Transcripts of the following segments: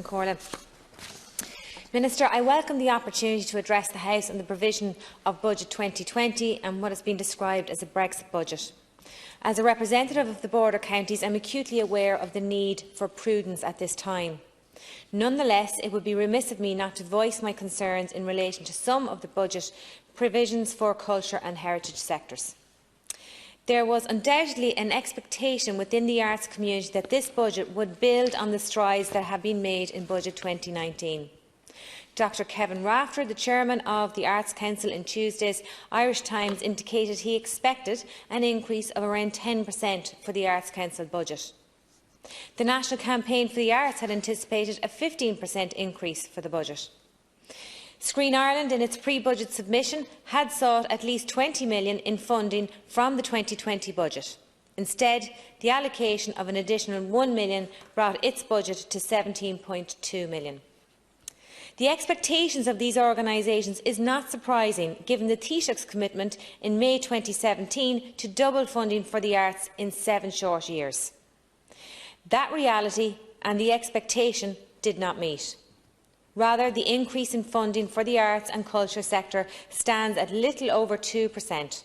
Corla. Minister, I welcome the opportunity to address the House on the provision of Budget 2020 and what has been described as a Brexit budget. As a representative of the border counties, I am acutely aware of the need for prudence at this time. Nonetheless, it would be remiss of me not to voice my concerns in relation to some of the budget provisions for culture and heritage sectors. There was undoubtedly an expectation within the arts community that this budget would build on the strides that have been made in Budget 2019. Dr Cavan, the chairman of the Arts Council, in Tuesday's Irish Times indicated he expected an increase of around 10% for the Arts Council budget. The National Campaign for the Arts had anticipated a 15% increase for the budget. Screen Ireland, in its pre-budget submission, had sought at least 20 million in funding from the 2020 budget. Instead, the allocation of an additional 1 million brought its budget to 17.2 million. The expectations of these organisations is not surprising, given the Taoiseach's commitment in May 2017 to double funding for the arts in 7 short years. That reality and the expectation did not meet. Rather, the increase in funding for the arts and culture sector stands at little over 2%,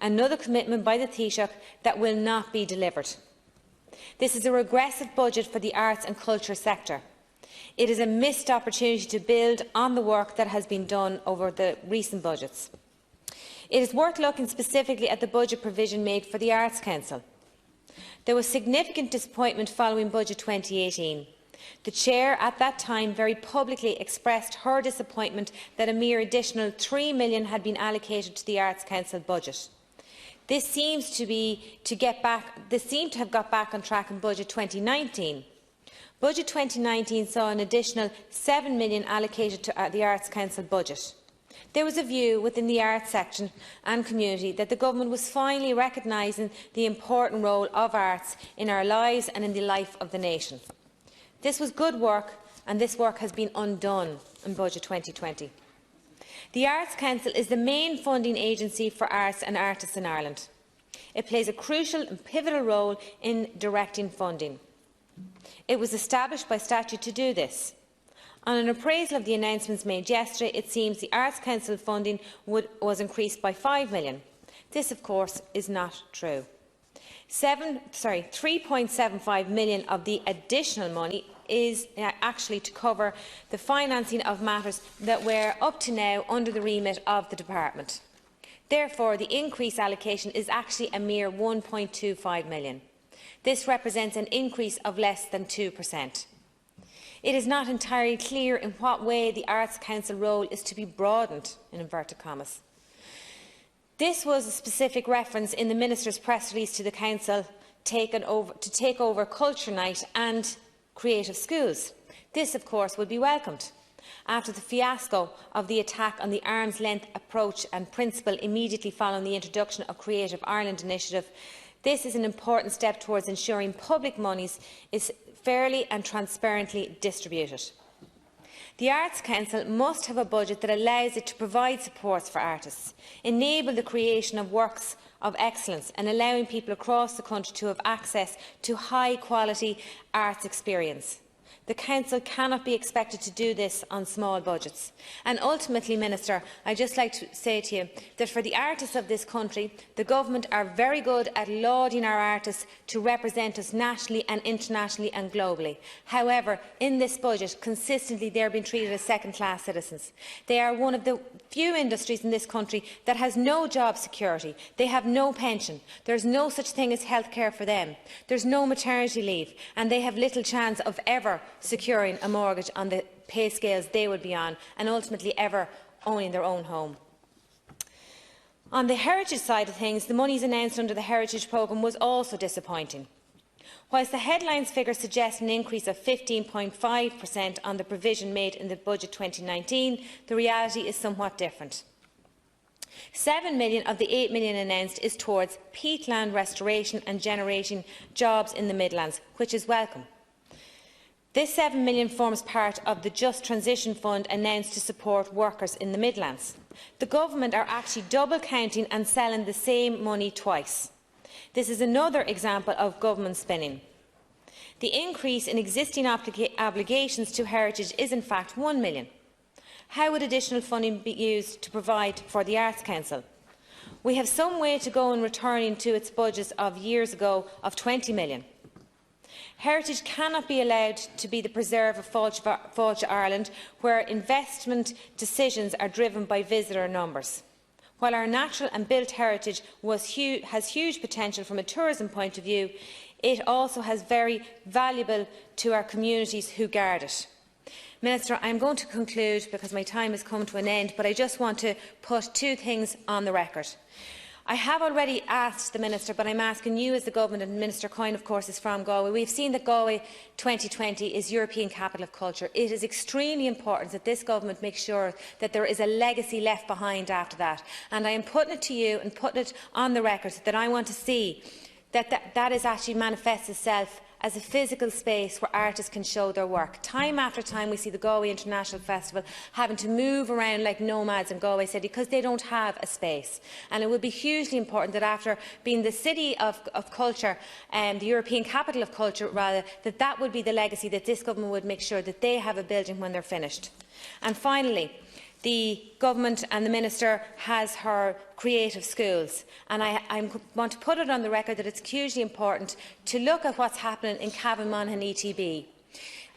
another commitment by the Taoiseach that will not be delivered. This is a regressive budget for the arts and culture sector. It is a missed opportunity to build on the work that has been done over the recent budgets. It is worth looking specifically at the budget provision made for the Arts Council. There was significant disappointment following Budget 2018. The Chair at that time very publicly expressed her disappointment that a mere additional 3 million had been allocated to the Arts Council budget. This seemed to have got back on track in Budget 2019. Budget 2019 saw an additional 7 million allocated to the Arts Council budget. There was a view within the arts section and community that the Government was finally recognising the important role of arts in our lives and in the life of the nation. This was good work, and this work has been undone in Budget 2020. The Arts Council is the main funding agency for arts and artists in Ireland. It plays a crucial and pivotal role in directing funding. It was established by statute to do this. On an appraisal of the announcements made yesterday, it seems the Arts Council funding was increased by 5 million. This, of course, is not true. 3.75 million of the additional money is actually to cover the financing of matters that were up to now under the remit of the department. Therefore, the increased allocation is actually a mere 1.25 million. This represents an increase of less than 2%. It is not entirely clear in what way the Arts Council role is to be broadened, in inverted commas. This was a specific reference in the Minister's press release to the Council to take over Culture Night and Creative Schools. This, of course, would be welcomed. After the fiasco of the attack on the arm's-length approach and principle immediately following the introduction of Creative Ireland initiative, this is an important step towards ensuring public monies is fairly and transparently distributed. The Arts Council must have a budget that allows it to provide supports for artists, enable the creation of works of excellence and allowing people across the country to have access to high-quality arts experience. The Council cannot be expected to do this on small budgets. And ultimately, Minister, I'd just like to say to you that for the artists of this country, the Government are very good at lauding our artists to represent us nationally and internationally and globally. However, in this budget, consistently they are being treated as second-class citizens. They are one of the few industries in this country that has no job security. They have no pension. There is no such thing as healthcare for them. There is no maternity leave, and they have little chance of ever securing a mortgage on the pay scales they would be on, and ultimately ever owning their own home. On the heritage side of things, the monies announced under the Heritage Programme was also disappointing. Whilst the headlines figures suggest an increase of 15.5% on the provision made in the Budget 2019, the reality is somewhat different. 7 million of the 8 million announced is towards peatland restoration and generating jobs in the Midlands, which is welcome. This 7 million forms part of the Just Transition Fund announced to support workers in the Midlands. The Government are actually double counting and selling the same money twice. This is another example of government spinning. The increase in existing obligations to heritage is in fact £1 million. How would additional funding be used to provide for the Arts Council? We have some way to go in returning to its budget of years ago of £20 million. Heritage cannot be allowed to be the preserve of Fáilte Ireland, where investment decisions are driven by visitor numbers. While our natural and built heritage has huge potential from a tourism point of view, it also has very valuable to our communities who guard it. Minister, I am going to conclude because my time has come to an end, but I just want to put two things on the record. I have already asked the Minister, but I am asking you as the Government, and Minister Coyne of course is from Galway. We have seen that Galway 2020 is European Capital of Culture. It is extremely important that this Government makes sure that there is a legacy left behind after that. And I am putting it to you and putting it on the record that I want to see that is actually manifests itself as a physical space where artists can show their work. Time after time we see the Galway International Festival having to move around like nomads in Galway City because they don't have a space. And it would be hugely important that after being the city of culture, the European capital of culture rather, that would be the legacy that this government would make sure that they have a building when they're finished. And finally, the Government and the Minister has her creative schools, and I want to put it on the record that it's hugely important to look at what's happening in Cavan, Monaghan ETB.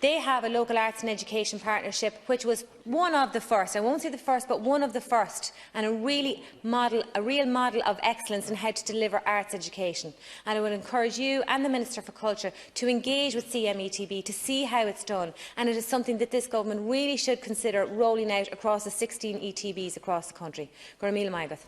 They have a local arts and education partnership which was one of the first, I won't say the first, but one of the first, and a real model of excellence in how to deliver arts education. And I would encourage you and the Minister for Culture to engage with CMETB to see how it's done, and it is something that this Government really should consider rolling out across the 16 ETBs across the country. Gurmila Maigath.